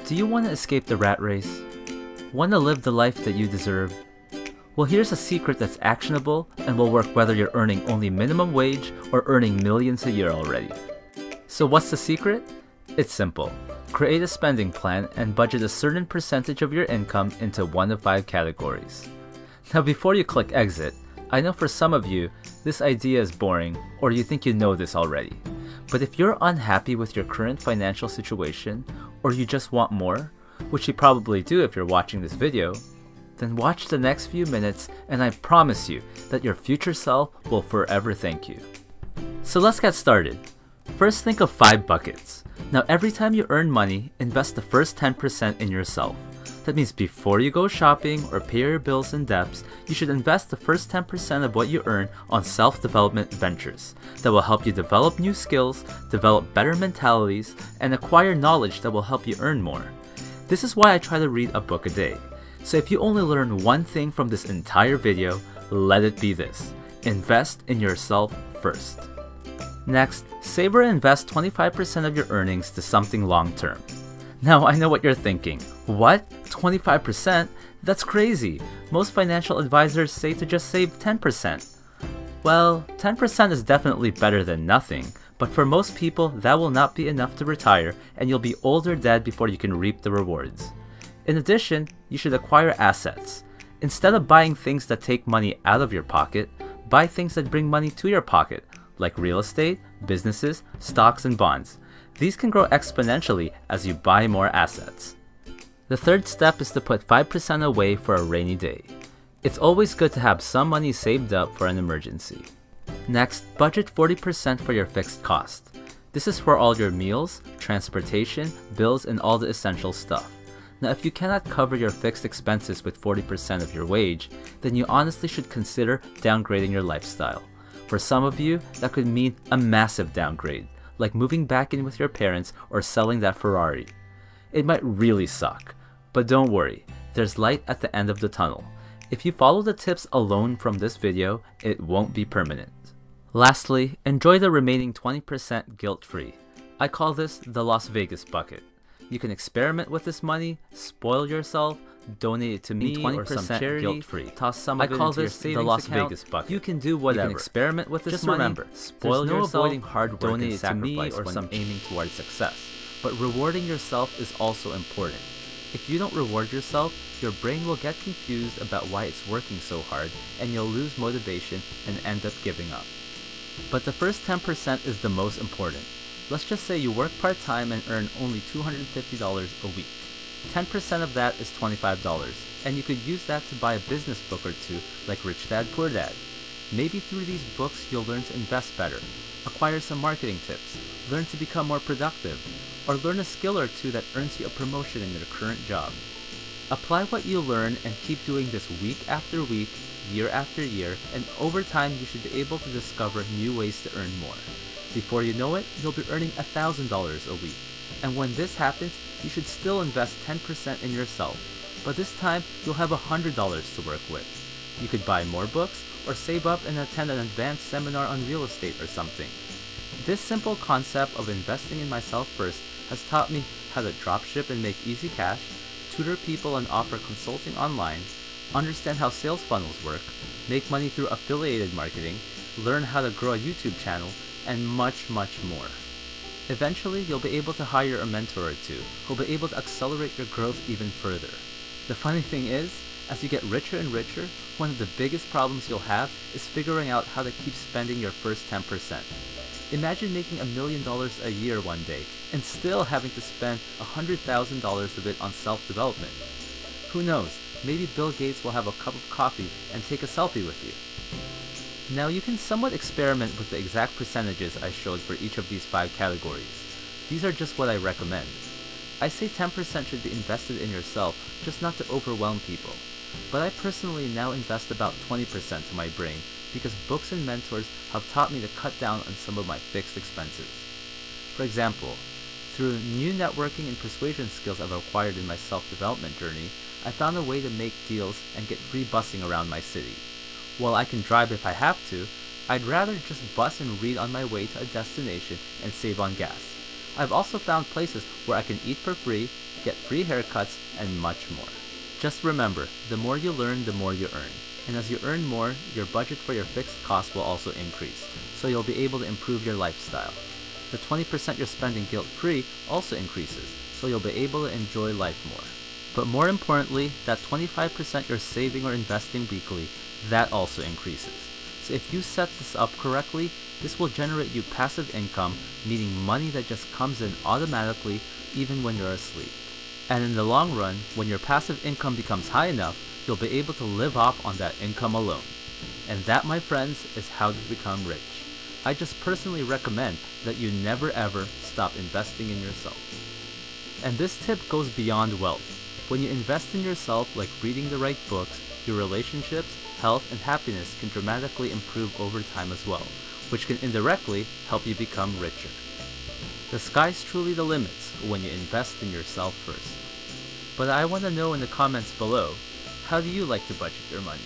Do you want to escape the rat race? Want to live the life that you deserve? Well, here's a secret that's actionable and will work whether you're earning only minimum wage or earning millions a year already. So what's the secret? It's simple. Create a spending plan and budget a certain percentage of your income into one of 5 categories. Now before you click exit, I know for some of you, this idea is boring or you think you know this already. But if you're unhappy with your current financial situation or you just want more, which you probably do if you're watching this video, then watch the next few minutes and I promise you that your future self will forever thank you. So let's get started. First, think of 5 buckets. Now every time you earn money, invest the first 10% in yourself. That means before you go shopping or pay your bills and debts, you should invest the first 10% of what you earn on self-development ventures that will help you develop new skills, develop better mentalities, and acquire knowledge that will help you earn more. This is why I try to read a book a day. So if you only learn one thing from this entire video, let it be this: invest in yourself first. Next, save or invest 25% of your earnings to something long-term. Now I know what you're thinking. What? 25%? That's crazy. Most financial advisors say to just save 10%. Well, 10% is definitely better than nothing, but for most people that will not be enough to retire and you'll be old or dead before you can reap the rewards. In addition, you should acquire assets. Instead of buying things that take money out of your pocket, buy things that bring money to your pocket, like real estate, businesses, stocks, and bonds. These can grow exponentially as you buy more assets. The third step is to put 5% away for a rainy day. It's always good to have some money saved up for an emergency. Next, budget 40% for your fixed cost. This is for all your meals, transportation, bills, and all the essential stuff. Now, if you cannot cover your fixed expenses with 40% of your wage, then you honestly should consider downgrading your lifestyle. For some of you, that could mean a massive downgrade, like moving back in with your parents or selling that Ferrari. It might really suck, but don't worry, there's light at the end of the tunnel. If you follow the tips alone from this video, it won't be permanent. Lastly, enjoy the remaining 20% guilt-free. I call this the Las Vegas bucket. You can experiment with this money, spoil yourself, donate it to me 20% or some charity, guilt-free. Toss some of it into your savings the Las account. Vegas bucket. You can do whatever. You can experiment with this money. Remember, spoil yourself, avoiding hard work, donate it to me or some aiming towards success. But rewarding yourself is also important. If you don't reward yourself, your brain will get confused about why it's working so hard and you'll lose motivation and end up giving up. But the first 10% is the most important. Let's just say you work part-time and earn only $250 a week. 10% of that is $25, and you could use that to buy a business book or two like Rich Dad Poor Dad. Maybe through these books you'll learn to invest better, acquire some marketing tips, learn to become more productive, or learn a skill or two that earns you a promotion in your current job. Apply what you learn and keep doing this week after week, year after year, and over time you should be able to discover new ways to earn more. Before you know it, you'll be earning $1,000 a week. And when this happens, you should still invest 10% in yourself. But this time, you'll have $100 to work with. You could buy more books, or save up and attend an advanced seminar on real estate or something. This simple concept of investing in myself first has taught me how to dropship and make easy cash, tutor people and offer consulting online, understand how sales funnels work, make money through affiliated marketing, learn how to grow a YouTube channel, and much, much more. Eventually, you'll be able to hire a mentor or two who'll be able to accelerate your growth even further. The funny thing is, as you get richer and richer, one of the biggest problems you'll have is figuring out how to keep spending your first 10%. Imagine making $1 million a year one day and still having to spend $100,000 of it on self-development. Who knows, maybe Bill Gates will have a cup of coffee and take a selfie with you. Now you can somewhat experiment with the exact percentages I showed for each of these 5 categories. These are just what I recommend. I say 10% should be invested in yourself, just not to overwhelm people. But I personally now invest about 20% to my brain because books and mentors have taught me to cut down on some of my fixed expenses. For example, through new networking and persuasion skills I've acquired in my self-development journey, I found a way to make deals and get free busing around my city. While I can drive if I have to, I'd rather just bus and read on my way to a destination and save on gas. I've also found places where I can eat for free, get free haircuts, and much more. Just remember, the more you learn, the more you earn. And as you earn more, your budget for your fixed costs will also increase, so you'll be able to improve your lifestyle. The 20% you're spending guilt-free also increases, so you'll be able to enjoy life more. But more importantly, that 25% you're saving or investing weekly, that also increases. So if you set this up correctly, this will generate you passive income, meaning money that just comes in automatically even when you're asleep. And in the long run, when your passive income becomes high enough, you'll be able to live off on that income alone. And that, my friends, is how to become rich. I just personally recommend that you never ever stop investing in yourself. And this tip goes beyond wealth. When you invest in yourself, like reading the right books, your relationships, health, and happiness can dramatically improve over time as well, which can indirectly help you become richer. The sky's truly the limits when you invest in yourself first. But I want to know in the comments below, how do you like to budget your money?